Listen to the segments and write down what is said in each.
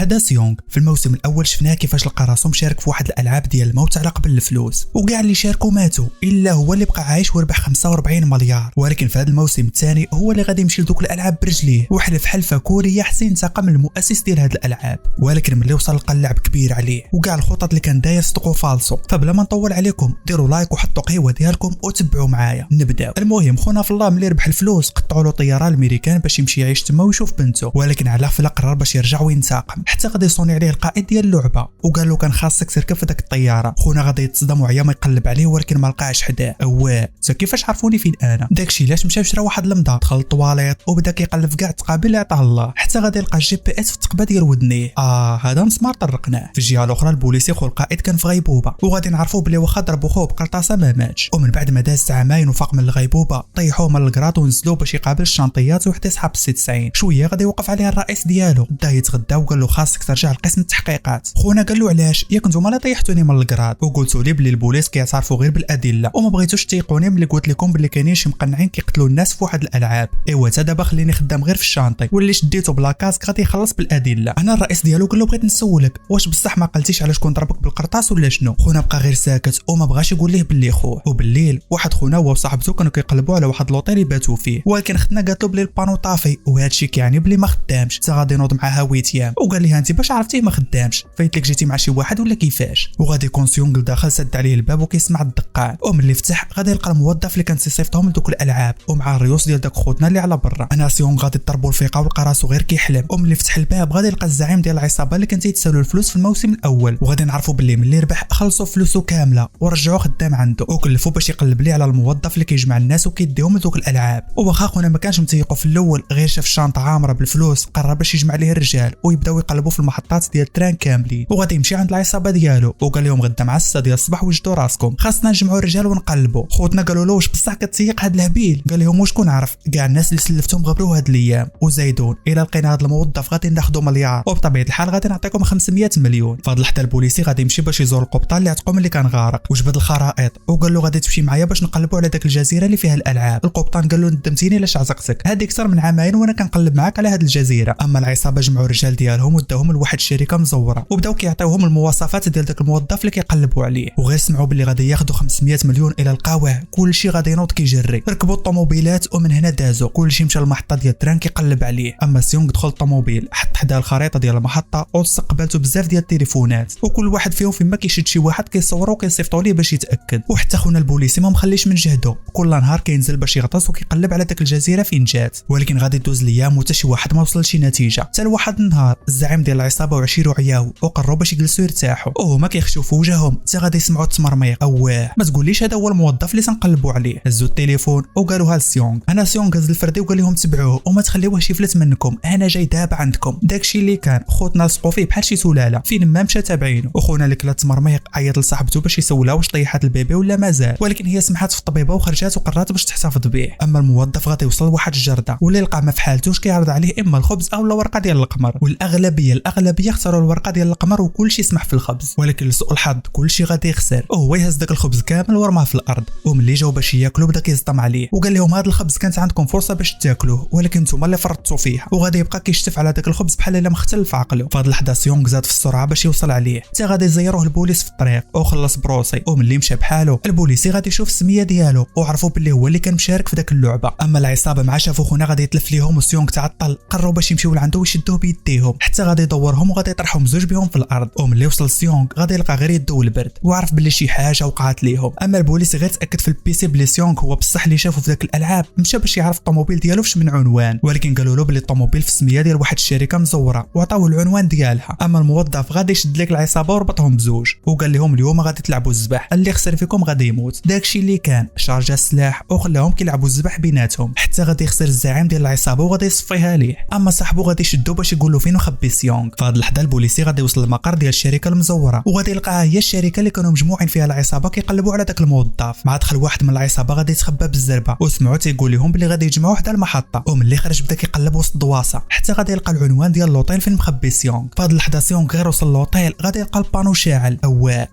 هذا سيونغ. في الموسم الاول شفناه كيفاش لقى راسو مشارك في واحد الالعاب ديال الموت على قبل الفلوس، وكاع اللي شاركوا ماتوا الا هو اللي بقى عايش وربح 45 مليار. ولكن في هذا الموسم الثاني هو اللي غادي يمشي لدوك الالعاب برجليه، وحلف حلفه كوريه حسين انتقم من المؤسس ديال هذه الالعاب. ولكن ملي وصل لقى اللعب كبير عليه وكاع الخطط اللي كان داير صدقوا فالصو. فبلا ما نطول عليكم ديروا لايك وحطوا قهوه ديالكم وتبعوا معايا نبداو. المهم خونا في الله ملي ربح الفلوس قطعوا له طياره الامريكان باش يمشي يعيش تما ويشوف بنته، ولكن على غفله قرر باش يرجع وينتقم. حتى غادي يصوني عليه القائد ديال اللعبه وقال له كان خاصك تركب في داك الطياره. خونا غادي يتصدم وعيا ما يقلب عليه ولكن ما لقاش حداه. كيفاش عرفوني فين انا؟ داكشي علاش مشى شرا واحد المضاد، دخل الطواليط وبدا كيقلب في كاع التقابل اللي عطاه الله حتى غادي يلقى الجي بي اس في الثقبه ديال ودنيه. هذا مسمار طرقناه. في الجهه الاخرى البوليسي خو القائد كان في غيبوبه وغادي نعرفوا بلي واخا ضربوا خوه بقرطاسه ما ماتش. ومن بعد ما داز عامين وفاق من الغيبوبه طيحوه من الكراط ونزلوه باش يقابل الشنطيات وحتى يسحب 96. شويه غادي يوقف عليه الرئيس ديالو بدا يتغدى وقال له خاصك ترجع لقسم التحقيقات. خونا قال له علاش؟ ياك نتوما اللي طيحتوني من الكراط وقلتوا لي بلي البوليس كيعترفوا غير بالادله وما بغيتوش تيقوني ملي قلت لكم بلي كاينين شي مقنعين كيقتلوا الناس في واحد الالعاب. حتى دابا خليني خدام غير في الشانطي واللي شديته بلا كاسك غادي يخلص بالادله. انا الرئيس ديالو قال له بغيت نسولك واش بصح ما قلتيش على شكون ضربك بالقرطاس ولا شنو؟ خونا بقى غير ساكت وما بغاش يقول ليه باللي خوه. وبالليل واحد خونا هو وصاحبته كانوا كيقلبوا على واحد لوطيل يباتوا فيه، ولكن ختنا قالت له بلي البانو طافي وهذا الشيء كيعني بلي ما خدامش. حتى غادي ينوض معاها 8 ايام وقال لها انت باش عرفتيه ما خدامش؟ فايت لك جيتي مع شي واحد ولا كيفاش؟ وغادي يكون سيونغ داخل سد عليه الباب وكيسمع الدقان، وملي فتح غادي يلقى الموظف اللي كان تيصيفطهم لدوك الالعاب ومع الريوس ديال داك خوتنا اللي على برا. انا سيونغ غادي يضربوا الفيقه ولقى راسو غير كيحلم. وملي فتح الباب غادي يلقى الزعيم ديال العصابه اللي كان تيتسالوا الفلوس في الموسم الاول، وغادي نعرفوا باللي ملي ربح خلصوا فلوسه كامله ورجعوه خدام عنده وكلفوا باش يقلب ليه على الموظف اللي كيجمع الناس وكيديهم لدوك الالعاب. وواخا خونا ما كانش متيقوا في الاول غير شاف الشنطه عامره بالفلوس قرر باش يجمع ليه الرجال ويبداو يقلبوا في المحطات ديال التران كاملين. وغادي يمشي عند العصابه ديالو وقال لهم غدا مع 6 ديال الصباح وجدوا راسكم خاصنا نجمعوا الرجال ونقلبوا. خوتنا قالوا له واش بصح كتسيق هاد الهبيل؟ قال لهم وشكون عرف كاع الناس اللي سلفتهم غبروا هاد الايام وزايدون الا لقينا هاد الموظف غادي ناخذوا مليار وبطبيعه الحال غادي نعطيكم 500 مليون. فهاد اللحظه البوليسي غادي يمشي باش يزور القبطان اللي عتقوا ملي كان غارق وجبد الخرائط وقال له غادي تمشي معايا باش نقلبوا على داك الجزيره اللي فيها الالعاب. القبطان قال له ندمتيني علاش عزقتك، هذه اكثر من عامين وانا كنقلب معاك على هاد الجزيره. اما العصابه جمعوا الرجال ديالهم وداوهم لواحد الشركه مزوره وبداو كيعطيوهم المواصفات ديال داك الموظف اللي كيقلبوا عليه، وغير سمعوا باللي غادي ياخذوا 500 مليون الى القاوه. كلشي غادي ينوض كيجري، ركبوا الطوموبيلات ومن هنا دازوا كلشي مشى للمحطه ديال التران كيقلب عليه. اما سيونغ دخل الطوموبيل حط حدا الخريطه ديال المحطه واستقبلته بزاف ديال التليفونات وكل واحد فيهم فيما كيشد شي واحد كيصوروا وكيصيفطوا ليه باش يتاكد. وحتى خونا البوليسي ما مخليش من جهده كل نهار كينزل باش يغطس وكيقلب على داك الجزيره فين جات. ولكن غادي دوز الايام وحتى شي واحد ما وصل لشي نتيجه. حتى لواحد النهار الزعيم ديال العصابه وعشيرو عياو وقرروا باش يجلسوا يرتاحوا وهما كيخشوا في وجههم حتى غادي يسمعوا التمرميق. ما تقوليش هذا هو الموظف اللي تنقلبوا عليه. هزوا التليفون وقالوها لسيونغ. انا سيونغ هز الفردي وقال لهم تبعوه وما تخليوهش يفلت منكم، انا جاي دابا عندكم. داكشي اللي كان خوتنا لصقوا فيه بحال شي سلاله فين ما مشى تابعينه. وخونا اللي كلا التمرميق عيط لصاحبته باش يسولها واش طيحات البيبي ولا مازال، ولكن هي سمحات في الطبيبه وخرجات وقررت باش تحتفظ به. اما الموظف غادي يوصل لواحد الجرده واللي لقى ما في حالتوش كيعرض عليه اما الخبز او الورقه ديال القمر، والاغلبيه اختاروا الورقه ديال القمر وكلشي سمح في الخبز. ولكن لسوء الحظ كلشي غادي يخسر وهو يهز داك الخبز كامل ورماه في الارض. وملي جاو باش ياكلوا بدا كيصدم عليه وقال لهم هذا الخبز كانت عندكم فرصه باش تاكلوه ولكن نتوما اللي فرطتوا فيه. وغادي يبقى كيشتف على داك الخبز بحال الا مختل في عقله. فهاد اللحظه سيونغ زاد في السرعه باش يوصل عليه حتى غادي يزيروه البوليس في الطريق وخلص بروسي. وملي مشى بحاله البوليسي غادي يشوف السميه ديالو وعرفوا باللي هو اللي كان مشارك في داك اللعبه. اما العصابه مع شافوا خونا غادي يتلف ليهم وسيونغ تعطل قرروا باش يمشيو لعنده ويشدوه بيديهم حتى غادي يدورهم وغادي يطرحهم زوج بهم في الارض. وملي وصل سيونغ غادي يلقى غير يدو البرد وعرف باللي شي حاجه وقعت ليهم. اما البوليس غير تاكد في البيسي بلي سيونغ هو بصح اللي شافو في داك الالعاب. مشى باش يعرف الطوموبيل ديالو فاش من عنوان ولكن قالوا له بلي الطوموبيل في السميه ديال واحد الشركه مزوره وعطاوه العنوان ديالها. اما الموظف غادي يشد لك العصابه وربطهم بزوج وقال لهم اليوم غادي تلعبوا الزبح، اللي خسر فيكم غادي يموت. داكشي اللي كان شارجا السلاح وخلاهم كيلعبوا الزبح بيناتهم حتى غادي يخسر الزعيم ديال العصابه وغادي يصفيها ليه. اما صاحبو غادي يشدو باش يقول له فين مخبي سيونغ. فهاد اللحظه البوليسي غادي يوصل للمقر ديال الشركه المزوره وغادي يلقاها هي الشركه اللي كانوا مجموعين فيها العصابه كيقلبوا على داك الموظف. مع دخل واحد من العصابه غادي يتخبى بالزربه وسمعوا تيقول لهم بلي غادي يجمعوا حدا المحطه. وملي خرج بدا كيقلب وسط الدواسه حتى غادي يلقى العنوان ديال لوطيل فين مخبي سيونغ. فهاد اللحظه سيونغ غير وصل لوطيل غادي يلقى البانو شاعل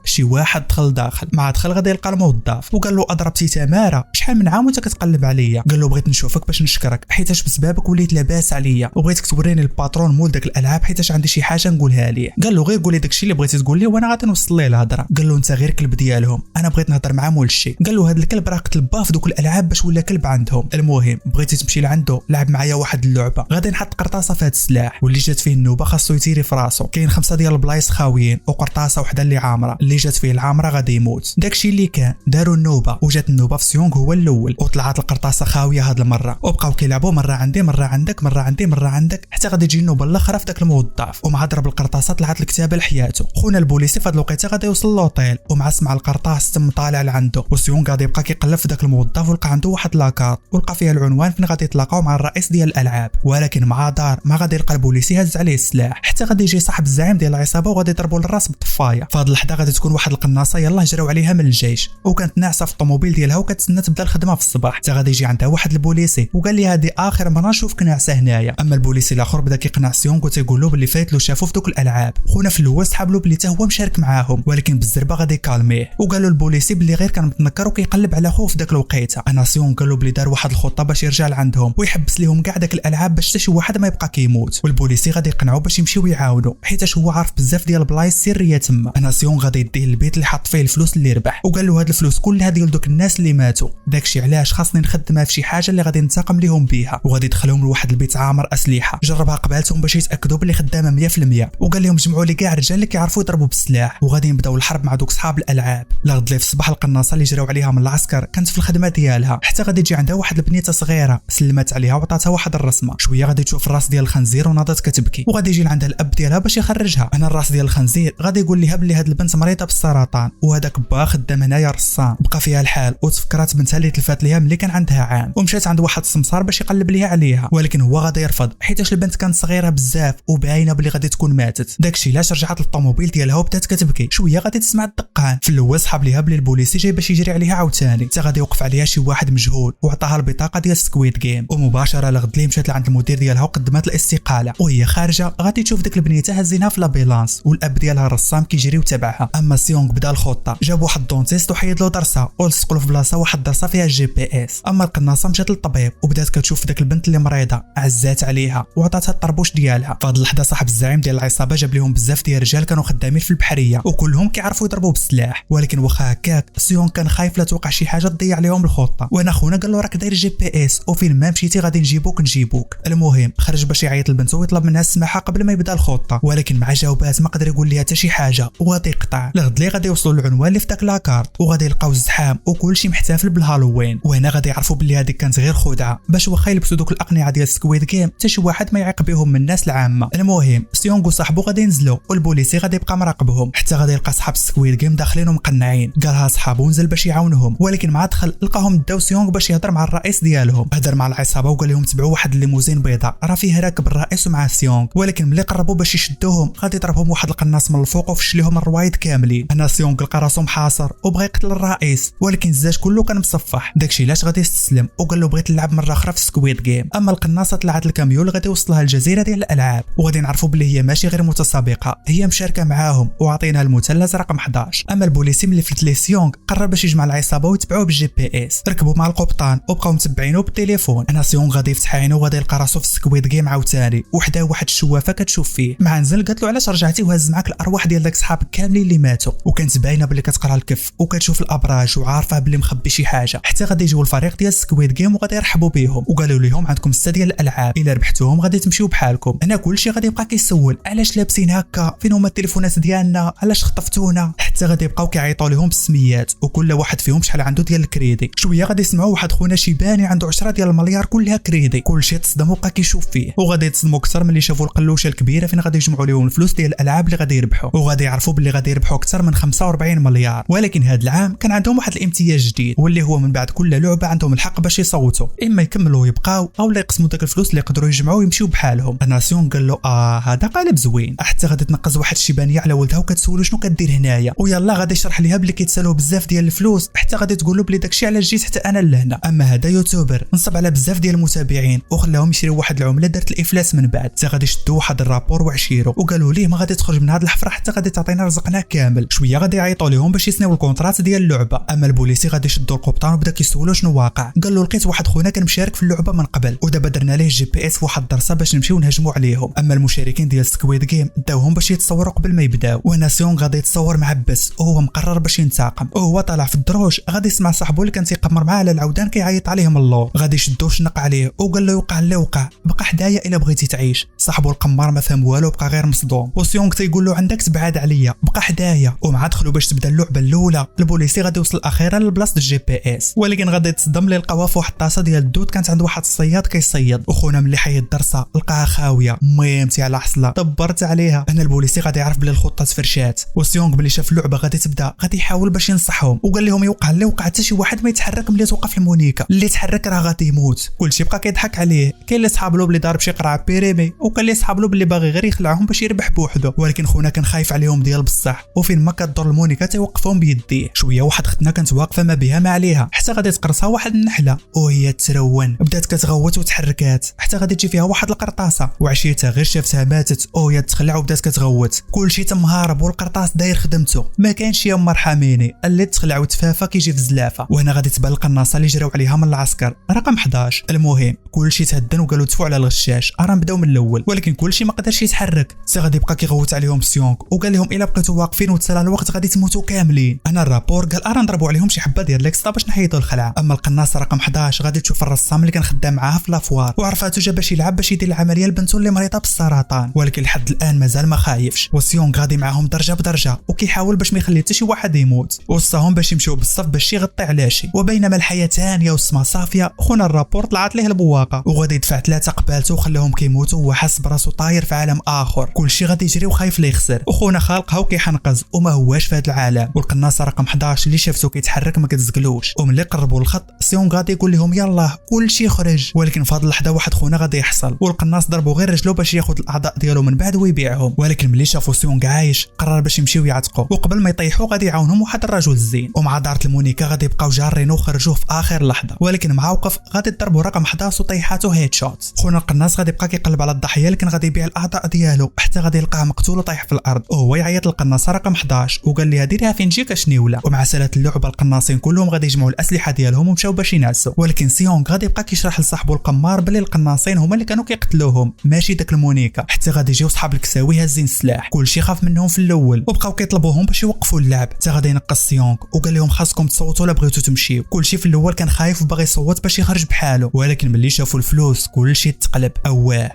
شي واحد دخل داخل. مع دخل غادي يلقى الموظف وقال له اضربتي تماره شحال من عام وانت كتقلب عليا. قال له بغيت نشوفك باش نشكرك حيتاش بسببك وليت لاباس عليا وبغيتك توريني الباترون مول داك الالعاب حيتاش حيتاش عندي شي حاجه نقولها ليه. قال له غير قول لي داكشي اللي بغيتي تقول لي وانا غادي نوصل ليه الهضره. قال له انت غير كلب ديالهم، انا بغيت نهضر معاه مول الشيء. قال له هذا الكلب راه قتل با في دوك الالعاب باش ولا كلب عندهم. المهم بغيتي تمشي لعنده لعب معايا واحد اللعبه، غادي نحط قرطاسه في هذا السلاح واللي جات فيه النوبه خاصو يتيري في راسو. كاين 5 ديال البلايص خاويين وقرطاسه وحده اللي عامره، اللي جات فيه العامره غادي يموت. داكشي اللي كان داروا النوبه وجات النوبه في سيونغ هو الاول، وطلعت القرطاسه خاويه هاد المره، وبقاو كيلعبوا مره عندي مره عندك مره عندي مره عندك حتى غادي تجي النوبه الاخرى في داك الموظف، ومع ضرب القرطاسه طلعت الكتابه لحياته. خونا البوليسي في هاد الوقيته غادي يوصل لوطيل ومع سمع القرطاس تم طالع لعنده، وسيونغ غادي يبقى كيقلب في داك الموظف ولقى عنده واحد لاكارت ولقى فيها العنوان فين غادي يتلاقاو مع الرئيس ديال الالعاب. ولكن مع دار ما غادي يلقى البوليسي هز عليه السلاح حتى غادي يجي صاحب الزعيم ديال العصابه وغادي يضربوا للراس بالطفايه. في هاد اللحظه غادي تكون واحد القناصه يلاه جراو عليها من الجيش وكانت ناعسه في الطوموبيل ديالها وكتسنى تبدا الخدمه في الصباح، حتى غادي يجي عندها واحد البوليسي وقال لي هذه اخر مره نشوفك ناعسه هنايا. اما البوليسي الاخر بدا كيقنع سيونغ وتيقول له باللي فايت له شافو في دوك الالعاب. خونا في الاول سحب له باللي حتى هو مشارك معاهم، ولكن بالزربه غادي يكالميه وقال له البوليسي باللي غير كان متنكر وكيقلب على خوه في داك الوقيته. انا سيونغ قال له باللي دار واحد الخطه باش يرجع لعندهم ويحبس لهم كاع داك الالعاب باش حتى شي واحد ما يبقى كيموت، والبوليسي غادي يقنعوا باش يمشيو يعاونوا حيت هو عارف بزاف ديال البلايص سريه تما. انا سيونغ غادي يديه البيت اللي حط فيه الفلوس اللي ربح وقال له هاد الفلوس كلها ديال دوك الناس اللي ماتوا، داكشي علاش خاصني نخدمها في شي حاجه اللي غادي ننتقم ليهم بها. وغادي يدخلهم لواحد البيت عامر اسلحه جربها قبالتهم باش يتاكدوا بلي خدامه 100%، وقال لهم جمعوا لي كاع الرجال اللي كيعرفوا يضربوا بالسلاح وغادي يبداو الحرب مع دوك صحاب الالعاب. لغد لي في الصباح القناصه اللي جراو عليها من العسكر كانت في الخدمه ديالها حتى غادي تجي عندها واحد البنيته صغيره سلمت عليها وعطاتها واحد الرسمه. شويه غادي تشوف الراس ديال الخنزير وناضت كتبكي وغادي يجي عندها الاب ديالها باش يخرجها. انا الراس ديال الخنزير غادي يقول لها بلي هاد البنت مريضه بالسرطان وهذاك با خدام هنايا رسام. بقى فيها الحال وتفكرات بنتها اللي تلفات ليها ملي كان عندها عام ومشات عند واحد السمسار باش يقلب ليها عليها، ولكن هو غادي يرفض حيتاش البنت كانت صغيره بزاف وباينه بلي غادي تكون ماتت. داكشي علاش رجعت للطوموبيل ديالها وبدات كتبكي. شويه غادي تسمع الدقان، في الاول صحاب ليها بلي البوليسي جاي باش يجري عليها عاوتاني، حتى غادي يوقف عليها شي واحد مجهول وعطاها البطاقه ديال سكويد جيم، ومباشره لغد لي مشات لعند المدير ديالها وقدمت الاستقاله. وهي خارجه غادي تشوف ديك البنيته هزينها في لابيلانس والاب ديالها الرسام كيجري وتابعها. اما سيونغ بدا الخطه، جاب واحد الدونتيست وحيد له درسه ولصق له في بلاصه واحد درسه فيها الجي بي اس. اما القناصه مشات للطبيب وبدات كتشوف داك البنت اللي مريضه، عزات عليها وعطاتها الطربوش ديالها. في هذه اللحظه صاحب الزعيم ديال العصابه جاب لهم بزاف ديال الرجال كانوا خدامين في البحريه وكلهم كيعرفوا يضربوا بالسلاح، ولكن واخا هكاك سيونغ كان خايف لا توقع شي حاجه تضيع عليهم الخطه. وانا خونا قال له راك داير جي بي اس وفين ما مشيتي غادي نجيبوك. المهم خرج باش يعيط للبنت ويطلب منها السماحه قبل ما يبدا الخطه، ولكن مع جاوبات ما قدر يقول لها حتى شي حاجه وغادي يقطع. لغد لي غادي يوصلوا للعنوان اللي في داك لاكارت وغادي يلقاو الزحام وكلشي محتفل بالهالوين، وهنا غادي يعرفوا باللي هذيك كانت غير خدعه باش واخا يلبسوا دوك الاقنعه ديال سكويد جيم حتى شي واحد ما يعيق بهم من الناس العامه. المهم سيونغ وصاحبو غادي ينزلوا والبوليسي غادي يبقى مراقبهم حتى غادي يلقى صحاب سكويد جيم داخلين ومقنعين. قالها صحابو نزل باش يعاونهم، ولكن مع دخل لقاهم داو سيونغ باش يهضر مع الرئيس ديالهم. هضر مع العصابه وقال لهم تبعوا واحد الليموزين بيضاء راه فيه راكب الرئيس ومع سيونغ، ولكن ملي قربوا باش يشدوهم غادي يضربهم واحد القناص من الفوق وفش لهم الروايد كاملين. انا سيونغ لقى راسو محاصر وبغى يقتل الرئيس، ولكن الزاج كله كان مصفح، داكشي علاش غادي يستسلم وقال له بغيت نلعب مره اخرى في سكويد جيم. اما القناصه طلعت الكاميون اللي غادي يوصلها الجزيره ديال الالعاب وغادي نعرفوا بلي هي ماشي غير متسابقه، هي مشاركه معاهم وعطيناها المثلث رقم 11. اما البوليسي ملي فيت لي سيونغ قرر باش يجمع العصابه ويتبعوه بالجي بي اس، ركبوا مع القبطان وبقاو متبعينه بالتليفون. انا سيونغ غادي يفتح عينه وغادي يلقى راسو في سكويد جيم عاوتاني وحده واحد الشوافه كتشوف فيه. مع نزل قالت له علاش رجعتي وهز معاك الارواح ديال داك صحابك كاملين اللي ماتوا، وكانت باينه بلي كتقرا الكف وكتشوف الابراج وعارفه بلي مخبي شي حاجه. حتى غادي يجيو الفريق ديال سكويد جيم وغادي يرحبوا بهم وقالوا لهم عندكم 6 ديال الالعاب الا ربحتوهم غادي تمشيو بحالكم. هنا كلشي غادي يبقى كيسول علاش لابسين هكا، فين هما التليفونات ديالنا، علاش خطفتونا، حتى غادي يبقاو كيعيطوا لهم بالسميات وكل واحد فيهم شحال عنده ديال الكريدي. شويه غادي يسمعوا واحد خونا شيباني عنده 10 ديال المليار كلها كريدي، كلشي تصدم وبقى كيشوف فيه وغادي يتصدموا اكثر ملي شافوا القلوشه الكبيره فين غادي يجمعوا لهم الفلوس ديال الالعاب اللي غادي يربحوا، وغادي يعرفوا باللي غادي يربحوا اكثر من 45 مليار. ولكن هذا العام كان عندهم واحد الامتياز جديد واللي هو من بعد كل لعبه عندهم الحق باش يصوتوا، اما يكملوا يبقاو او لا يقسموا داك الفلوس اللي يقدروا يجمعوا ويمشيو بحالهم. انا سيون قال له هذا قالب زوين. حتى غادي تنقز واحد الشيبانيه على ولدها وكتسولو شنو كدير هنايا، ويلا غادي يشرح ليها بلي كيتسالوه بزاف ديال الفلوس، حتى غادي تقول له بلي داكشي علاش جيت حتى انا لهنا. اما هذا يوتيوبر نصب على بزاف ديال المتابعين وخلاهم يشريو واحد العمله دارت الافلاس من بعد، حتى غادي شدوا واحد الرابور وعشيرو وقالوا ليه ما غادي تخرج من هذه الحفره حتى غادي تعطينا رزقنا كامل. شويه غادي يعيطوا لهم باش يسنيو الكونطرات ديال اللعبه. اما البوليسي غادي يشدوا القبطان وبدا كيسولو شنو واقع. قال له لقيت واحد خونا كان مشارك في اللعبه من قبل ودابا درنا ليه جي بي اس في واحد الدرسه باش نمشيو نهجموا عليهم. اما المشاركين ديال سكويد جيم داوهم باش يتصوروا قبل ما يبداو، وهنا سيونغ غادي يتصور مع بس وهو مقرر باش ينتقم، وهو طالع في الدروج غادي يسمع صاحبو اللي كان تيقمر معاه على العودان كيعيط عليه من اللور، غادي يشدو شنق عليه وقال له يوقع اللي وقع، بقى حدايا الا بغيتي تعيش. صاحبو القمار ما فهم والو، بقى غير مصدوم، وسيونغ تيقول له عندك تبعد عليا، بقى حدايا. ومع دخلوا باش تبدا اللعبه الاولى، البوليسي غادي يوصل اخيرا لبلاصه الجي بي اس، ولكن غادي يتصدم لي لقاوها في واحد الطاسه ديال الدود كانت عند واحد الصياد كيصيد، وخونا ملي حيد الدرسه لقاها خاويه ميمتي على حصله دبرت عليها. هنا البوليسي غادي يعرف بلي الخطه تفرشات، وسيونغ بلي شاف اللعبه غادي تبدا غادي يحاول باش ينصحهم، وقال لهم يوقع اللي وقع، حتى شي واحد ما يتحرك ملي توقف المونيكا، اللي تحرك راه غادي يموت. كلشي بقى كيضحك عليه، كاين اللي صحاب له بلي ضارب شي قرعه بيريمي، وكاين اللي صحاب له بلي باغي غير يخلعهم باش يربح بوحدو، ولكن خونا كان خايف عليهم ديال بصح، وفين ما كدور المونيكا تيوقفهم بيديه. شويه واحد اختنا كانت واقفه ما بها ما عليها، حتى غادي تقرصها واحد النحله وهي ترون، بدات كتغوت وتحركات حتى غادي تجي فيها واحد القرطاسه، وعشيتها غير شافتها ماتت وهي تخلع وبدات كتغوت. كلشي تم هارب والقرطاس داير خدمته، ما كانش يا مرحميني اللي تخلع وتفافا كيجي في الزلافه. وهنا غادي تبان القناصه اللي جراو عليها من العسكر رقم 11. المهم كلشي تهدن وقالوا دفعوا على الغشاش، راه نبداو من الاول، ولكن كلشي ما قدرش يتحرك. سي غادي يبقى كيغوت عليهم سيونغ وقال لهم الا بقيتوا واقفين وتسالى الوقت غادي تموتوا كاملين. انا الرابور قال راه نضربوا عليهم شي حبه ديال ليكستا باش نحيدوا الخلعه. اما القناصه رقم 11 غادي تشوف الرسام اللي كان خدام معاها في لافوار، وعرفاتو جا باش يلعب باش يدير العمليه لبنته اللي مريضه بالسرطان، ولكن لحد الان مازال ما خايفش. وسيونغ غادي معاهم درجه بدرجه وكيحاول باش ما يخلي حتى شي واحد يموت، وصاهم باش يمشيو بالصف باش يغطي على شي. وبينما الحياه ثانيه والسما صافيه، خونا الرابور طلعت ليه البواقه وغادي يدفع 3 قبالته وخلاهم كيموتوا وهو حاس براسو طاير في عالم اخر، كلشي غادي يجري وخايف لا يخسر، وخونا خالقها وكيحنقز وما هواش في هذا العالم. والقناصه رقم 11 اللي شافته كيتحرك ما كتزقلوش، وملي قربوا الخط سيونغ غادي يقول لهم يلاه كلشي خرج، ولكن في هذه اللحظه واحد خونا غادي يحصل، والقناص ضربوا غير رجلو باش ياخذ الاعضاء ديالو من بعد ويبيعهم. ولكن ملي شافوا سيونغ عايش قرر باش يمشيو يعتقوا، وقبل ما يطيحوا غادي يعاونهم واحد الرجل الزين. ومع دارة المونيكا غادي يبقاو جارين وخرجوه في اخر لحظه، ولكن مع وقف غادي تضربوا رقم 11 وطيحاته هيد شوت. خونا القناص غادي يبقى كيقلب على الضحيه اللي كان غادي يبيع الاعضاء ديالو حتى غادي يلقاه مقتول وطايح في الارض، وهو يعيط للقناصه رقم 11 وقال لها ديريها فين جيك اشنيوله. ومع ساله اللعبه القناصين كلهم غادي يجمعوا الاسلحه ديالهم ومشاو باش ينعسوا، ولكن سيونغ غادي يبقى كيشرح لصاحبو القمار بلي القناصين هما اللي كانوا كيقتلوهم ماشي داك المونيكا، حتى غادي يجيو صحاب الكساوي هازين السلاح. كلشي خاف منهم في الاول وبقاو كيطلبوهم باش يوقفوا اللعب، حتى غادي ينقص سيونغ وقال لهم خاصكم تصوتوا لا بغيتوا تمشيو. كلشي في الاول كان خايف وباغي يصوت باش يخرج بحاله، ولكن ملي شافوا الفلوس كلشي تقلب.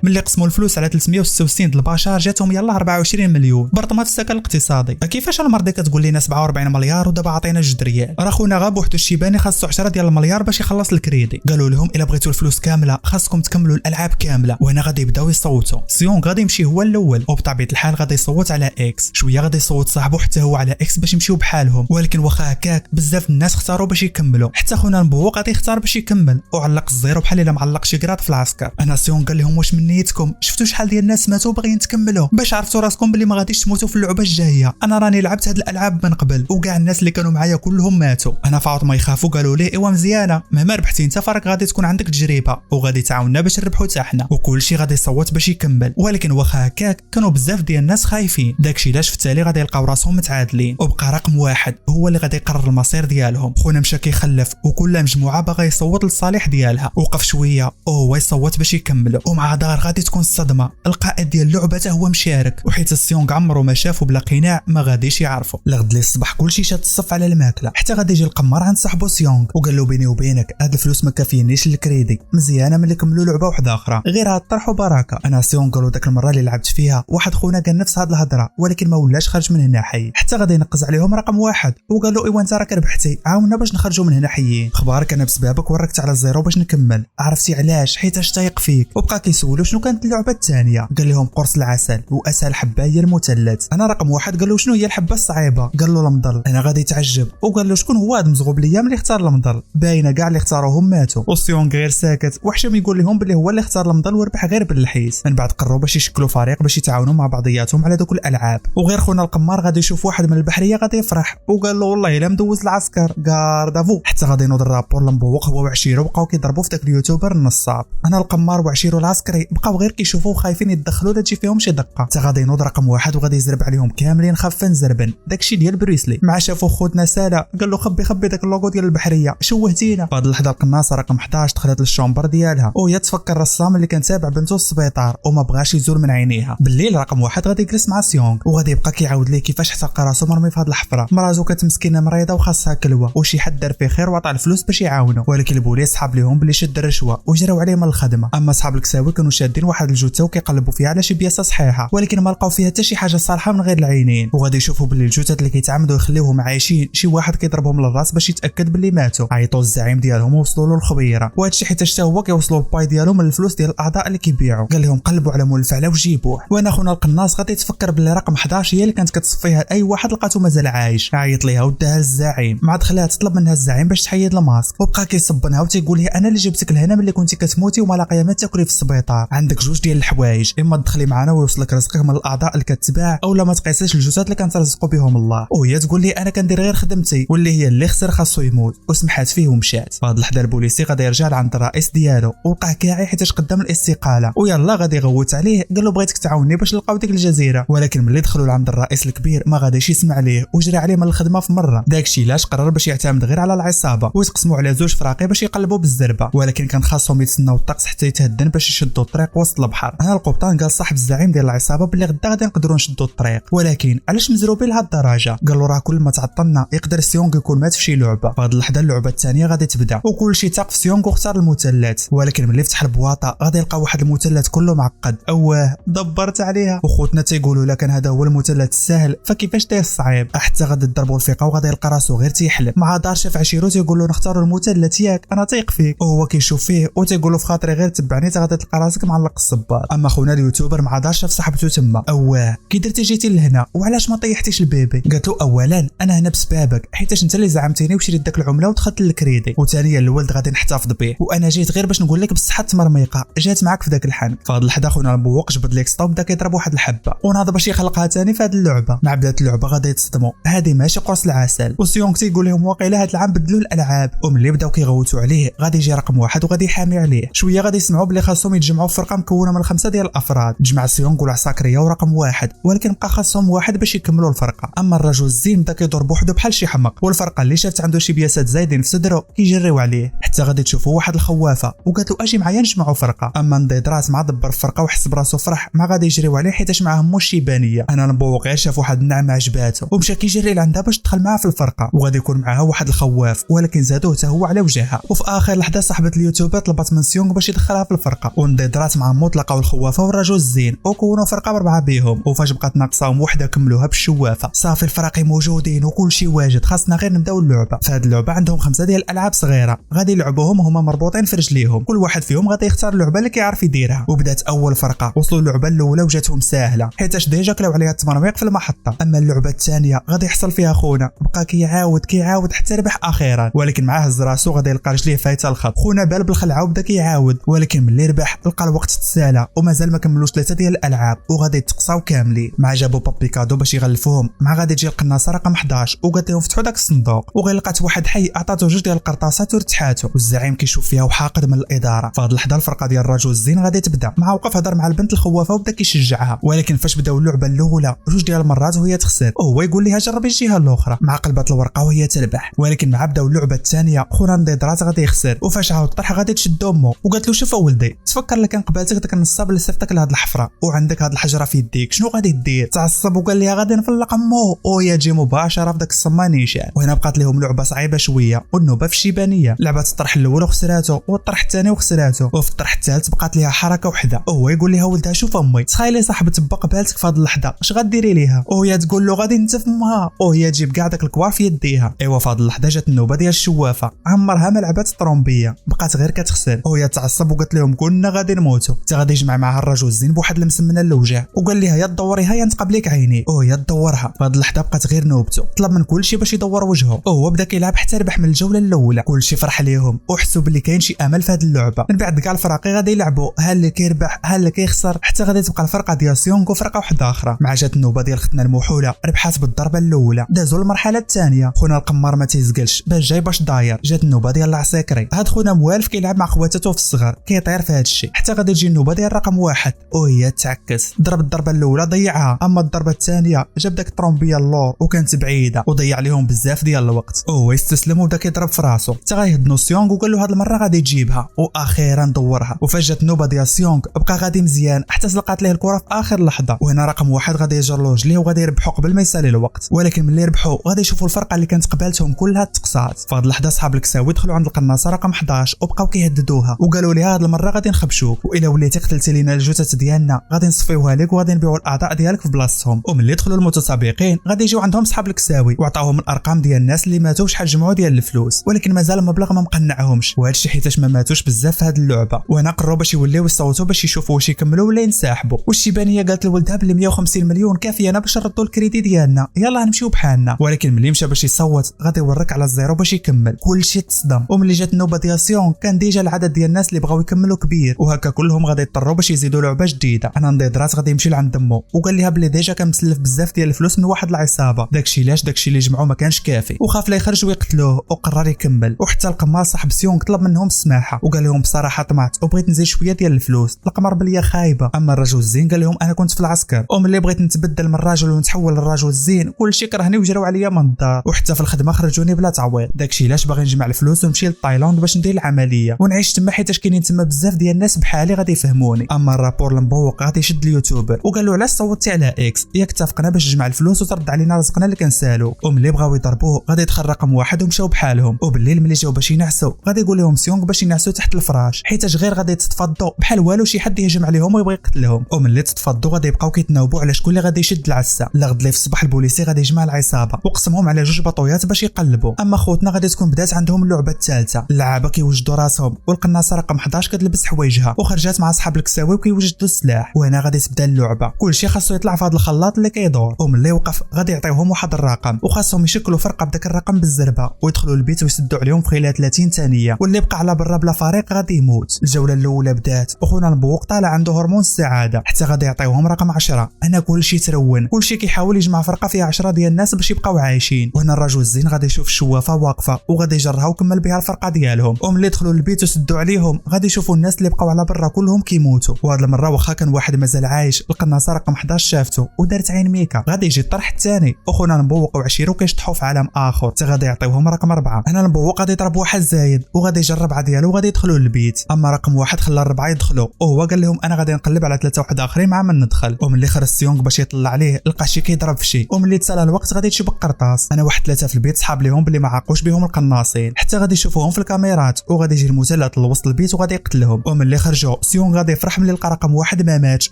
ملي قسموا الفلوس على 366 د البشر جاتهم يلا 24 مليون برطمه في السكن الاقتصادي. كيفاش المرضي كتقول لنا 47 مليار ودابا عطينا 2 ريال؟ راه خونا غاب وحده الشيباني خاصو 10 ديال المليار باش يخلص الكريدي. قالوا لهم الا بغيتوا الفلوس كامله خاصكم تكملوا الالعاب كامله، وهنا غادي يبداو يصوتوا. سيونغ غادي يمشي هو الاول وبطبيعه الحال غادي يصوت على اكس، شويه غادي يصوت صاحبه حتى هو على اكس باش يمشيو بحالهم، ولكن واخا هكاك بزاف الناس اختاروا باش يكملوا، حتى خونا نبوو غادي يختار باش يكمل وعلق الزيرو بحال الا معلق شي كراط في العسكر. انا سيونغ قال لهم واش من نيتكم؟ شفتوا شحال ديال الناس ماتوا باغيين تكملوا باش عرفتوا راسكم بلي ما غاديش تموتوا في اللعبه الجايه. انا راني لعبت هاد الالعاب من قبل وكاع الناس اللي كانوا معايا كلهم ماتوا. انا فاطمه يخافوا قالوا لي ايوا مزيانه مهما ربحتي انت فراك غادي تكون عندك تجربه وغادي تعاوننا باش نربحوا حتى حنا، وكلشي غادي يصوت باش يكمل. ولكن واخا هكاك كانوا بزاف ديال الناس خايفين، داكشي علاش في التالي غادي يلقاو راسهم متعادلين، وبقى رقم 1 هو اللي غادي يقرر المصير ديالهم. خونا مشى كيخلف وكل مجموعه باغا يصوت للصالح ديالها، وقف شويه وهو يصوت باش يكملوا. ومع دار غادي تكون الصدمه، القائد ديال اللعبه حتى هو مشارك، وحيت السيونغ عمرو ما شافو بلا قناع ما غاديش يعرفوا. لغد لي الصباح كلشي شاد الصف على الماكله، حتى غادي يجي القمار عند صاحبو سيونغ وقال له بيني وبينك هاد الفلوس ما كافيينيش للكريدي، مزيانه ملي كملوا لعبه واحده اخرى غير هاد الطرح وبركه. انا سيونغ قالوا داك المره اللي لعبت فيها واحد خونا قال نفس هاد الهضره ولكن ما ولاش خرج من هنا حي، حتى غادي ينقز عليهم رقم 1 وقال له ايوا انت راك ربحتي عاوننا باش نخرجوا من هنا حيين. خبارك انا بسببك وركت على الزيرو باش نكمل، عرفتي علاش؟ حيت اش تايق فيك. وبقى كيسولو شنو كانت اللعبه الثانيه، قال لهم قرص العسل واسهل حبه هي المثلث. انا رقم 1 قال له شنو هي الحبه الصعيبه؟ قال له المضل. انا غادي يتعجب وقال له شكون هو هذا مزغوب ليا ملي اختار المضل؟ باينه كاع اللي اختاروهم ماتوا. وسيونغ غير ساكت وحشم يقول لهم بلي هو اللي اختار المضل وربح غير بالحيس. من بعد قرروا باش يشكلوا فريق باش يتعاونوا مع بعضياتهم على دوك الالعاب. وغير خونا القمار غادي يشوف واحد من البحريه غادي يفرح وقال له والله الا مدوز العسكر كاردافو، حتى غادي ينوض الرابور لمبوق هو وعشيرو بقاو كيضربوا في داك اليوتيوبر النصاب. انا القمار وعشيرو العسكري بقاو غير كيشوفوا خايفين يتدخلوا لا تجي فيهم شي دقه، حتى غادي ينوض رقم 1 وغادي يزرب عليهم كاملين خفن زربن داكشي ديال بريسلي. مع شافو خوتنا سالا قال له خبي داك اللوغو ديال البحريه شوهتينا. بعد اللحظه القناصه رقم 11 دخلت للشومبر ديالها وهي تفكر الرسام اللي كان تابع بنته السبيطار وما بغاش يزول من عينيها. بالليل رقم واحد غادي يجلس مع سيونغ وغادي يبقى كيعاود ليه كيفاش حتلقى راسو مرمي في هاد الحفره. مراتو كتمسكينه مريضه وخاصها كلوه وشي حد دار فيه خير وعطى الفلوس باش يعاونو، ولكن البوليس صحاب ليهم بلي شد الرشوه وجراو عليه من الخدمه. اما صحاب الكساوي كانوا شادين واحد الجثه وكيقلبوا فيها على شي بياسه صحيحه، ولكن ما لقاو فيها حتى شي حاجه صالحه من غير العينين. وغادي يشوفوا باللي الجثث اللي كيتعمدوا يخليوهم عايشين شي واحد كيضربهم للراس باش يتاكد باللي ماتوا. عيطوا الزعيم ديالهم ووصلوا له الخبيره، وهذا الشيء حيت حتى هو كيوصلوا الباي ديالهم من الفلوس ديال الاعضاء اللي كيبيعوا. قال لهم قلبوا على مول الفعله وجيبوه. وانا خونا القناص غادي تفكر باللي رقم 11 هي اللي كانت كتصفيها اي واحد لقاتو مازال عايش. عيط ليها وداها للزعيم، مع دخلها تطلب منها الزعيم باش تحيد الماسك، وبقى كيصبنها وتيقول لها انا اللي جبتك لهنا ملي كنتي كتموتي وما لاقيه ما تاكلي في السبيطار. عندك جوج ديال الحوايج، اما تدخلي معنا ويوصلك رزقك من الاعضاء اللي كتباع، اولا ما تقيسيش الجثث اللي كنترزقوا بهم الله. وهي تقول لي انا كندير غير خدمتي واللي هي اللي خسر خاصو يموت، وسمحات فيه ومشات. فهاد اللحظه البوليسي غادي يرجع لعند الرئيس ديالو ولقاه كاعي حيت قدام الاستقاله، ويلا غادي يغوت عليه قال له بغيتك تعاوني باش نلقاو ديك الجزيره. ولكن ملي دخلوا لعند الرئيس الكبير ما غاديش يسمع ليه وجرى عليه من الخدمه في مره. داكشي علاش قرر باش يعتمد غير على العصابه ويتقسموا على زوج فراقي باش يقلبوا بالزربه، ولكن كان خاصهم يتسناو الطقس حتى يتهدن باش يشدوا الطريق وسط البحر. هنا القبطان قال صاحب الزعيم ديال العصابه باللي غدا غادي نقدروا نشدوا الطريق، ولكن علاش مزروبين لهاد الدرجه؟ قال له راه كل ما تعطلنا يقدر سيونغ يكون مات في شي لعبه. فهاد اللحظه اللعبه الثانيه غادي تبدا وكل شيء تاق في سيونغ واختار المثلث، ولكن ملي فتح البواطه غادي يلقى واحد المثلث كله معقد. اوه دبرت عليها. وخوتنا تيقولوا لا كان هذا هو المثلث السهل فكيفاش داير الصعيب؟ حتى غادي تضربوا الفيقه وغادي يلقى راسو غير تيحلم مع دار شاف عشيرو تيقول له نختاروا المثلث ياك انا تيق فيك، وهو كيشوف فيه وتيقول له في خاطري غير تبعني تا غادي تلقى راسك معلق الصبار. اما خونا اليوتيوبر مع دار شاف صاحبته تما. اوه كي درتي جيتي لهنا وعلاش ما طيحتيش البيبي؟ قالت له اولا انا هنا بسببك حيتاش انت اللي زعمتيني وشريت داك العمله ودخلت للكريدي، وثانيا الولد غادي نحتفظ به، وانا جيت غير باش نقول لك بصحه تمرميقه جات معاك في داك الحنك. فهاد اللحظه خونا البوق جبد ليك ستوب بدا كيضرب واحد الحبه وناض باش يخلقها ثاني في هاد اللعبه. مع بدات اللعبه غادي يتصدموا هادي ماشي قرص العسل، وسيونغ تيقول لهم واقيلا هاد العام بدلوا الالعاب. وملي بداو كيغوتوا عليه غادي يجي رقم واحد وغادي يحامي عليه. شويه غادي يسمعوا بلي خاصهم يتجمعوا في فرقه مكونه من 5 ديال الافراد. تجمع سيونغ والعساكريه ورقم واحد، ولكن بقى خاصهم واحد باش يكملوا الفرقه. اما الرجل الزين بدا كيدور بوحدو بحال شي حمق، والفرقه اللي شافت عنده شي بياسات زايدين في صدره كيجريو عليه حتى غادي تشوفوا واحد الخوافه وقالت له اجي معايا نجمعوا فرقه. اما نضيدرات مع دبر الفرقه وحس براسو فرح ما غادي يجريو عليه حيتاش معاه مو الشيبانيه. انا نبوق غير شاف واحد النعمه عجباتو ومشى كيجري لعندها باش تدخل معاه في الفرقه، وغادي يكون معاها واحد الخواف ولكن زادوه حتى هو على وجهها. وفي اخر لحظه صاحبه اليوتيوبر طلبت من سيونغ باش يدخلها في الفرقه، ونضيدرات مع موت لقاو الخوافه والرجل الزين وكونوا فرقه ب4 بيهم. وفاش بقات ناقصاهم وحده كملوها بالشوافه. صافي الفراقي موجودين وكل شيء واجد، خاصنا غير نبداو اللعبه. في هذه اللعبه عندهم 5 ديال الالعاب صغيره غادي يلعبوهم هما مربوطين في رجليهم، كل واحد فيهم غادي يختار اللعبه اللي كيعرف يديرها. وبدات اول فرقه وصلوا اللعبه الاولى وجاتهم ساهله حيتاش ديجا كلاو عليها التمرميق في المحطه. اما اللعبه الثانيه غادي يحصل فيها خونا بقى كيعاود حتى ربح اخيرا، ولكن معاه هز راسو غادي يلقى رجليه فايته الخط. خونا بال بالخلعه وبدا كيعاود، ولكن ملي ربح لقى الوقت تسالى ومازال ما كملوش 3 ديال الالعاب وغادي يتقصاو كاملين. مع جابوا بابيكادو باش يغلفوهم، مع غادي تجي القناصه رقم 11 وقالت لهم فتحوا داك الصندوق، وغير لقات واحد حي عطاتو 2 ديال القرطاسات ورتحاتو، والزعيم كيشوف فيها وحاقد من الاداره. فهاد اللحظه الفرقه ديال الرجل الزين غادي تبدا، مع وقف هضر مع البنت الخوافه وبدا كيشجعها. ولكن فاش بداو اللعبه الاولى 2 ديال المرات وهي تخسر وهو يقول لها جربي الجهه الاخرى، مع قلبات الورقه وهي تربح. ولكن مع بداو اللعبه الثانيه خونا نضيدرات غادي يخسر، وفاش عاود طرح غادي تشد امه وقالت له شوف اولدي تفكر لك كان قبالتك داك النصاب اللي صيفطك لهاد الحفره وعندك هاد الحجره في يديك شنو غادي دير؟ تعصب وقال لها غادي نفلق امه وهي تجي مباشره في داك الصمانيشان. وهنا بقات لهم لعبه صعيبه شويه والنوبه في الشيبانيه. لعبه الطرح الاول وخسراتو والطرح الثاني وخسراتو، وفي الطرح الثالث بقات ليها حركه وحده وهو يقول لها ولدها شوف امي تخيلي صاحبه تبا قبالتك في هاد اللحظه اش غديري ليها؟ وهي تقول له غادي نتفهمها وهي تجيب كاع داك الكوار في يديها. ايوا في هاد اللحظه جات النوبه ديال الشوافه عمرها ما لعبات الطرومبيه، بقات غير كتخسر وهي تعصب وقالت لهم كنا غادي نموتوا. حتى غادي يجمع معها الرجل الزين بواحد المسمنه للوجه وقال لها يا تدوريها يا نتقابليك عيني، وهي تدورها. في هاد اللحظه بقات غير نوبته، طلب من كلشي باش يدور وجهه وهو بدا كيلعب حتى ربح من الجوله الاولى. كلشي فرح ليهم وحسوا باللي كاين شي امل في هاد اللعبه. من بعد كاع الفراقي غادي يلعبوا ها اللي كيربح ها اللي كيخسر حتى غادي تبقى الفرقه ديال سيونغ وفرقه واحده اخرى. مع جات النوبه ديال ختنا المحوله ربحات بالضربه الاولى. دازوا المرحله الثانيه خونا القمار ما تيزقلش باش جاي باش داير. جات النوبه ديال العساكري، هاد خونا موالف كيلعب مع خواتاتو في الصغر كيطير في هاد الشيء حتى غادي تجي النوبه ديال رقم 1 وهي تعكس. ضرب الضربه الاولى ضيعها، اما الضربه الثانيه جاب داك الطرومبيه اللور وكانت بعيده وضيع عليهم بزاف ديال الوقت. وهو استسلم وبدا كيضرب في راسو حتى غيهضنوا سيونغ وقال له هاد المره غادي تجيبها واخيرا دورها. وفاش جات النوبه ديال سيونغ بقى غادي مزيان حتى تلقات ليه الكره في اخر لحظه. وهنا رقم واحد غادي يجر له رجليه وغادي يربحوا قبل ما يسالي الوقت، ولكن ملي ربحوا غادي يشوفوا الفرقه اللي كانت قبالتهم كلها تقصات. في هذه اللحظه صحاب الكساوي دخلوا عند القناصه رقم 11 وبقاو كيهددوها وقالوا لها هذه المره غادي نخبشوك، والا وليتي قتلتي لينا الجثث ديالنا غادي نصفيوها لك وغادي نبيعوا الاعضاء ديالك في بلاصتهم. وملي دخلوا المتسابقين غادي يجيو عندهم صحاب الكساوي وعطاوهم الارقام ديال الناس اللي ماتوا وشحال جمعوا ديال الفلوس، ولكن مازال المبلغ ما مقنعهمش، وهذا الشيء حيتاش ما ماتوش بزاف في هذه اللعبه. وهنا قرروا باش يوليو يصوتوا باش يشوفوا واش يكملوا ولا ينسحبوا. والشيبانيه قالت لولدها بلي 150 مليون كافيانا باش نردوا الكريدي ديالنا، يلا نمشيو بحالنا. ولكن ملي مشى باش يصوت غادي يورك على الزيرو باش يكمل. كلشي تصدم. وملي جات النوبه ديال سيون كان ديجا العدد ديال الناس اللي بغاو يكملوا كبير، وهكا كلهم غادي يضطروا باش يزيدوا لعبه جديده. انا نضيدرات غادي يمشي لعند دمو وقال لها بلي ديجا كان مسلف بزاف ديال الفلوس من واحد العصابه، داكشي اللي جمعوا ما كانش كافي وخاف لا يخرج ويقتلوه وقرر يكمل. وحتى القمار صاحب سيون طلب منهم السماحه وقال لهم بصراحه طمعت وبغيت نزيد شويه ديال الفلوس. القمر بليا خايبه. اما الرجل الزين قال لهم انا كنت في العسكر وملي بغيت نتبدل من الراجل ونتحول للرجل الزين كلشي كرهني وجراو عليا من الدار، وحتى في الخدمه خرجوني بلا تعويض. داكشي علاش باغي نجمع الفلوس ونمشي لتايلاند باش ندير العمليه ونعيش تما حيت كاينين تما بزاف ديال الناس بحالي غادي يفهموني. اما الرابور المبوق غادي يشد اليوتيوبر وقال له علاش صوتتي على اكس، ياك اتفقنا باش تجمع الفلوس وترد علينا رزقنا اللي كنسالو. وملي بغاو يضربوه غادي يدخل رقم واحد ومشاو بحالهم. وبالليل ملي جاو باش ينعسوا غادي يقول لهم سيونغ باش ينعسوا تحت الفراش حيت غير غادي تتفضوا بحال والو شي حد يهجم عليهم ويبغي يقتلهم. وملي تتفضوا غادي يبقاو كيتناوبوا على شكون اللي غادي يشد العسه. لغد لي في الصباح البوليسي غادي يجمع العصابه وقسمهم على جوج باطويات باش يقلبوا. اما خوتنا غادي تكون بدات عندهم اللعبه الثالثه. اللعابه كيوجدوا راسهم والقناصه رقم 11 كتلبس حوايجها وخرجات مع اصحاب الكساوي وكيوجدوا السلاح. وهنا غادي تبدا اللعبه. كلشي خاصو يطلع في هذا الخلاط اللي كيدور. وملي وقف غادي يعطيوهم واحد الرقم وخاصهم يشكلوا فرقه بداك الرقم بالزربه ويدخلوا البيت ويسدوا عليهم في خلال 30 ثانيه، واللي بقى على برا بلا فريق غادي يموت. الجوله الاولى بدات وخونا المبوق طالع عنده هرمون السعاده حتى غادي يعطيوهم رقم 10. انا كلشي ترون، كلشي كيحاول يجمع فرقه فيها 10 ديال الناس باش يبقاو عايشين. وهنا الرجل الزين غادي يشوف الشوافه واقفه وغادي يجرها وكمل بها الفرقه ديالهم. وملي دخلوا للبيت وسدوا عليهم غادي يشوفوا الناس اللي بقاو على برا كلهم كيموتوا. وهاد المره واخا كان واحد مازال عايش القناصه رقم 11 شافته ودارت عين ميكا. غادي يجي الطرح الثاني وخونا المبوق وعشيرو كيشطحوا في عالم اخر حتى غادي يعطيوهم رقم 4. انا المبوق غادي يضرب واحد زايد وغادي يجرب 4 ديالو وغادي يدخلوا للبيت. اما رقم 1 خلى 4 يدخلوا وهو قال لهم انا غادي نقلب على 3 واحد اخرين مع من ندخل. وملي خرج سيونغ باش يطلع عليه لقى شي كيضرب في شي. وملي تسالى الوقت غادي تشبك قرطاس. انا واحد 3 في البيت صحاب ليهم بلي ما عاقوش بهم القناصين حتى غادي يشوفوهم في الكاميرات وغادي يجي المسلط لوسط البيت وغادي يقتلهم. وملي خرجوا سيونغ غادي يفرح ملي لقى رقم 1 ما ماتش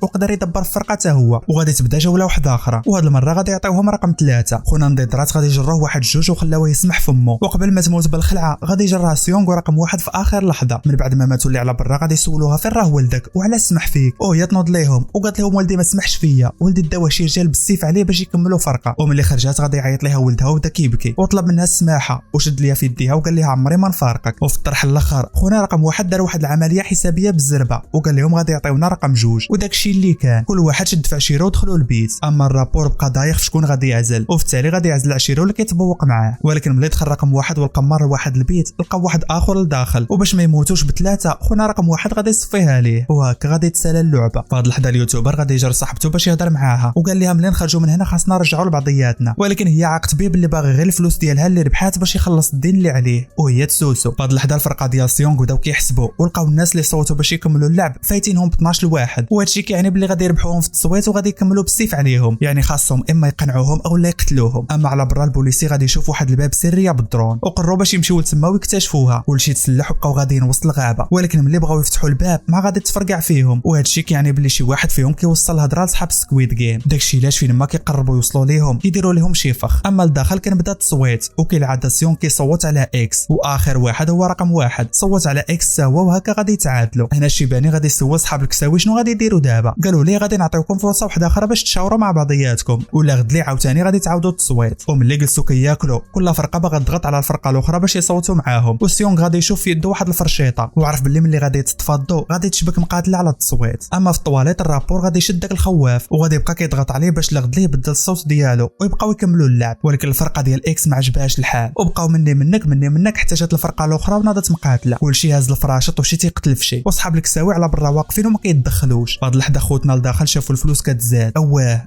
وقدر يدبر الفرقه حتى هو. وغادي تبدا جوله واحده اخرى وهاد المره غادي يعطيوهم رقم 3. خونا نضيدرات غادي يجروه واحد جوج وخلاوه يسمح فمه وقبل ما تموت بالخلعه غادي يجرها سيونغ ورقم 1 في اخر لحظه. من بعد ما ماتوا اللي على برا غادي يسولوها فين راه ولدك وعلاش سمح فيك. هي تنوض ليهم وقالت لهم والدي ما سمحش فيا، ولدي داو شي رجال بالسيف عليه باش يكملوا فرقه. وملي خرجات غادي يعيط ليها ولدها وبدا كيبكي وطلب منها السماحه وشد ليها في يديها وقال لها عمري ما نفارقك. وفي الطرح الاخر خونا رقم 1 دار واحد العمليه حسابيه بالزربه وقال لهم غادي يعطيونا رقم 2 وداكشي اللي كان. كل واحد شد في عشيره ودخلوا البيت. اما الرابور بقى دايخ في شكون غادي يعزل وفي التالي غادي يعزل عشيره اللي كيتبوق معاه. ولكن ملي دخل رقم 1 والقمار لواحد البيت لقى واحد اخر لداخل وباش ما يموتوش بثلاثه خونا رقم 1 غادي يصفيها ليه وهكا غادي تسالى اللعبه. في هذه اللحظه اليوتيوبر غادي يجر صاحبته باش يهضر معاها وقال لها ملي نخرجوا من هنا خاصنا نرجعوا لبعضياتنا، ولكن هي عاقت بيه باللي باغي غير الفلوس ديالها اللي ربحات باش يخلص الدين اللي عليه وهي تسوسو. في هذه اللحظه الفرقه ديال سيونغ بداو كيحسبوا ولقاو الناس اللي صوتوا باش يكملوا اللعب فايتينهم ب 12 لواحد، وهذا الشيء كيعني باللي غادي يربحوهم في التصويت وغادي يكملوا بالسيف عليهم، يعني خاصهم اما يقنعوهم او لا يقتلوهم. اما على برا البوليسي غادي يشوف واحد الباب سريه بالدرون وقرروا باش يمشيو لتما ويكتشفوها. كلشي تسلح وبقاو غاديين وسط الغابه، ولكن ملي بغاو يفتحوا الباب ما غادي تفرقع فيهم، وهذا الشيء كيعني باللي شي واحد فيهم كيوصل الهضره لصحاب سكويد جيم. داكشي علاش فين ما كيقربوا يوصلوا ليهم كيديروا لهم شي فخ. اما لداخل كنبدا التصويت وكالعاده سيون كيصوت على اكس واخر واحد هو رقم 1 صوت على اكس هو وهكا غادي يتعادلوا. هنا الشيباني غادي يسول صحاب الكساوي شنو غادي يديروا دابا. قالوا لي غادي نعطيوكم فرصه واحده اخرى باش تشاوروا مع بعضياتكم ولا غد لي عاوتاني غادي تعاودوا التصويت. وملي جلسوا كياكلوا كل فرقه باغا تضغط على الفرقه الاخرى باش يصوتوا معاهم، وسيونغ غادي يشوف في يده واحد الفرشيطه وعرف باللي ملي غادي تتفاضوا غادي تشبك مقاتله على التصويت. اما في الطواليت الرابور غادي يشد داك الخواف وغادي يبقى كيضغط عليه باش لغد ليه يبدل الصوت ديالو ويبقاو يكملوا اللعب. ولكن الفرقه ديال اكس ما عجبهاش الحال وبقاو مني منك حتى جات الفرقه الاخرى وناضت مقاتله كلشي هاز الفراشط وشي تيقتل في شي، وصحاب الكساوي على برا واقفين وما كيتدخلوش. فهاد اللحظه خوتنا لداخل شافوا الفلوس كتزاد.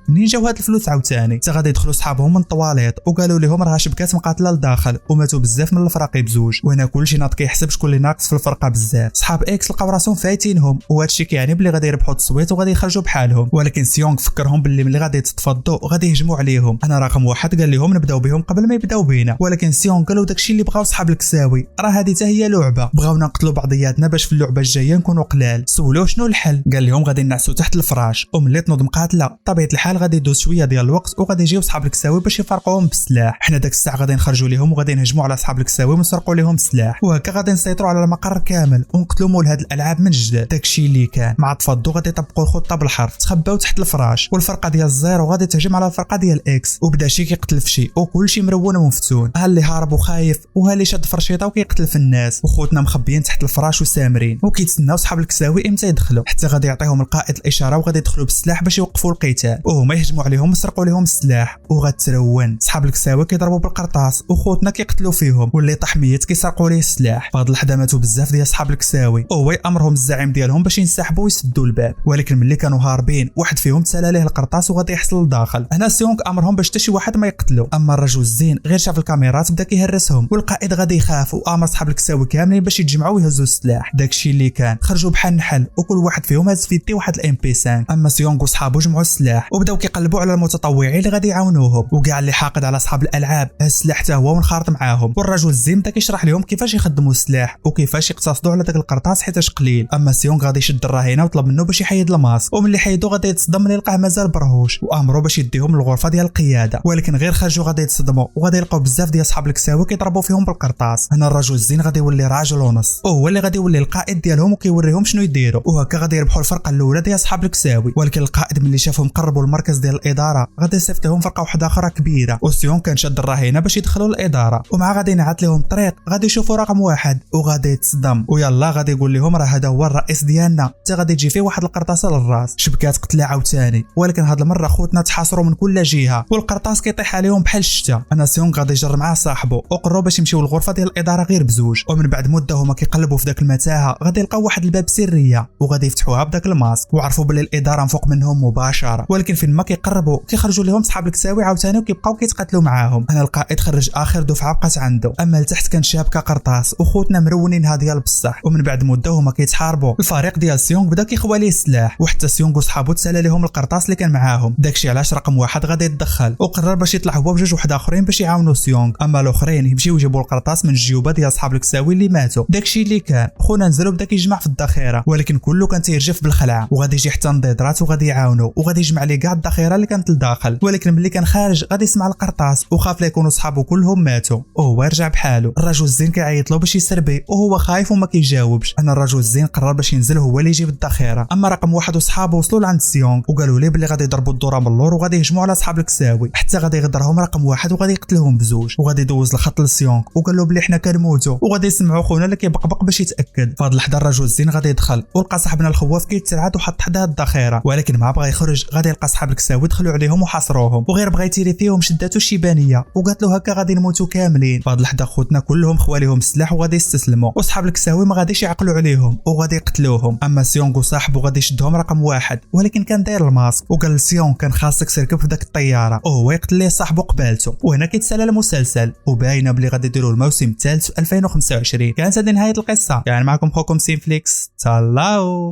منين جاو هاد الفلوس عاوتاني؟ حتى غادي يدخلوا صحابهم من الطواليت وقالوا لهم راه شبكات مقاتله لداخل وماتوا بزاف من الفراقي بزوج. وهنا كلشي ناض كيحسب شكون اللي ناقص في الفرقه بزاف. صحاب اكس لقاو راسهم فايتينهم وهذا الشيء كيعني بلي غادي يربحوا التصويت وغادي يخرجوا بحالهم، ولكن سيونغ فكرهم باللي ملي غادي يتفضوا غادي يهجموا عليهم. انا رقم واحد قال لهم نبداو بهم قبل ما يبداو بينا، ولكن سيونغ قالوا داكشي اللي بغاو صحاب الكساوي، راه هذه حتى هي لعبه، بغاونا نقتلوا بعضياتنا باش في اللعبه الجايه نكونوا قلال. سولوه شنو الحل، قال لهم غادي نعسوا تحت الفراش، وملي تنوض مقاتله طبيعه الحال غادي يدوز شويه ديال الوقت وغادي يجيو صحاب الكساوي باش يفرقوهم بالسلاح. حنا داك الساعه غادي نخرجوا لهم وغادي نهجموا على صحاب الكساوي ونسرقوا لهم السلاح، وهكا غادي نسيطروا على المقر كامل ونقتلوا مول هاد الالعاب من جديد. داكشي اللي كان مع تفضوا غادي يطبقوا الخطه بالحرف، تخباو تحت الفراش والفرقه ديال الزيرو غادي تهجم على الفرقه ديال اكس، وبدا شي كيقتل في شي وكلشي مرون ومفتون، ها اللي هارب وخايف وها اللي شاد فرشيطه وكيقتل في الناس، وخوتنا مخبيين تحت الفراش وسامرين وكيتسناو صحاب الكساوي امتى يدخلوا، حتى غادي يعطيهم القائد الاشاره وغادي يدخلوا بالسلاح باش يوقفوا القتال، وهما يهجموا عليهم ويسرقوا لهم السلاح وغترون. صحاب الكساوي كيضربوا بالقرطاس وخوتنا كيقتلوا فيهم، واللي طاح ميت كيسرقوا ليه السلاح. فهاد اللحظه ماتوا بزاف ديال صحاب الكساوي، وهو يامرهم الزعيم ديالهم باش ينسحبوا ويسدوا الباب، ولكن ملي كانوا هاربين واحد فيهم تسالى ليه القرطاس وغادي يحصل لداخل. هنا سيونغ امرهم باش حتى شي واحد ما يقتلوا، اما الرجل الزين غير شاف الكاميرات بدا كيهرسهم، والقائد غادي يخاف وامر صحاب الكساوي كاملين باش يتجمعوا ويهزوا السلاح. داكشي اللي كان خرجوا بحال النحل وكل واحد فيهم هز في يديه واحد الام بي 5، اما سيونغ وصحابو جمعوا السلاح وبداو كيقلبوا على المتطوعين اللي غادي يعاونوهم، وكاع اللي حاقد على صحاب الالعاب هز السلاح حتى هو ونخرط معاهم، والرجل الزين بدا كيشرح لهم كيفاش يخدموا السلاح وكيفاش يقتصدوا على داك القرطاس حيتاش قليل. اما سيونغ غادي يشد الرهينه وطلب منه باش يحيد الماسك، وملي حيدو غادي يتصدم ملي لقاه مازال برهوش، وامروا باش يديهم للغرفه ديال القياده، ولكن غير خرجوا غادي يتصدموا وغادي يلقاو بزاف ديال صحاب الكساوي كيضربوا فيهم بالقرطاس. هنا الرجل الزين غادي يولي راجل ونص وهو اللي غادي يولي القائد ديالهم وكيوريهم شنو يديروا، وهكا غادي يربحوا الفرقه الاولى ديال صحاب الكساوي. ولكن القائد ملي شافهم قربوا المركز ديال الاداره غادي يصيفط لهم فرقه واحده اخرى كبيره، وسيون كان شاد الرهينه باش يدخلوا للاداره، ومع غادي ينعت لهم الطريق غادي يشوفوا رقم واحد وغادي يتصدم، ويلا غادي يقول لهم راه هذا هو الرئيس ديالنا، حتى غادي تجي فيه واحد القرطاسه للراس. شبكات قتله عاوتاني، ولكن هاد المره خوتنا تحاصروا من كل جهه والقرطاس كيطيح عليهم بحال الشتا. انا سيون غادي يجر معاه صاحبه وقرروا باش يمشيو للغرفه ديال الاداره غير بزوج، ومن بعد مده هما كيقلبوا في داك المتاهه غادي يلقاو واحد الباب سريه وغادي يفتحوها بداك الماسك، وعرفوا بلي الاداره فوق منهم مباشره، ولكن فين ما كيقربوا كيخرجوا لهم صحاب الكساوي عاوتاني وكيبقاو كيتقاتلوا معاهم. انا القائد خرج اخر دفعه بقات عنده، اما لتحت كان شابكه قرطاس وخوتنا مرونينها ديال بصح، ومن بعد مده هما كيتحاربوا. الفريق ديال سيونغ بدا كيخوى ليه السلاح، وحتى سيونغ وصحابو تسالى لهم القرطاس اللي كان معاهم، داكشي علاش رقم واحد غادي يتدخل وقرر باش يطلع هو بجوج واحد اخرين باش يعاونوا سيونغ، اما الاخرين يمشيو يجيبوا القرطاس من الجيوبه ديال صحاب الكساوي اللي ماتوا. داكشي اللي كان خونا نزلوا بدا كيجمع في الذخيره، ولكن كله كان تيرجف بالخلعه، وغادي يجي حتى نضيدرات وغادي يعاونوا وغادي يجمع ليه كاع الذخيره اللي كانت لداخل، ولكن ملي كان خارج غادي يسمع القرطاس وخاف لا يكونوا صحابو كلهم ماتوا وهو يرجع بحاله. الرجل الزين كيعيط له باش يسربي وهو خايف وما كيجاوبش. انا الرجل الزين قرر باش ينزل هو اللي يجيب الذخيره، اما رقم واحد وصحابه وصلوا لعند سيونغ وقالوا ليه بلي غادي يضربوا الدوره من اللور وغادي يهجموا على صحاب الكساوي، حتى غادي يغدرهم رقم واحد وغادي يقتلهم بزوج، وغادي يدوز الخط لسيونغ وقال له بلي حنا كنموتوا وغادي يسمعوا خونا اللي كيبقبق باش يتاكد. فهاد اللحظه الرجل الزين غادي يدخل ولقى صاحبنا الخواف كيتسرعد وحط حداه الذخيره، ولكن ما بغى يخرج غادي يلقى صحاب الكساوي دخلوا عليهم وحاصروهم، وغير بغى يتيري فيهم شداتو الشيبانيه وقالت له هكا غادي نموتوا كاملين. فهاد اللحظه خوتنا كلهم خواليهم السلاح وغادي يستسلموا، وصحاب الكساوي ما غاديش يعقلوا عليهم وغادي يقتلوهم. اما سيونغ وصاحبه غادي يشدهم رقم واحد، ولكن كان داير الماسك وقال لسيونغ كان خاصك تركب في داك الطياره وهو يقتل ليه صاحبه قبالته. وهنا كيتسالى المسلسل وباينه بلي غادي يديروا الموسم الثالث في 2025. كانت هذه نهايه القصه، يعني معكم خوكم سينفليكس، تهلاو.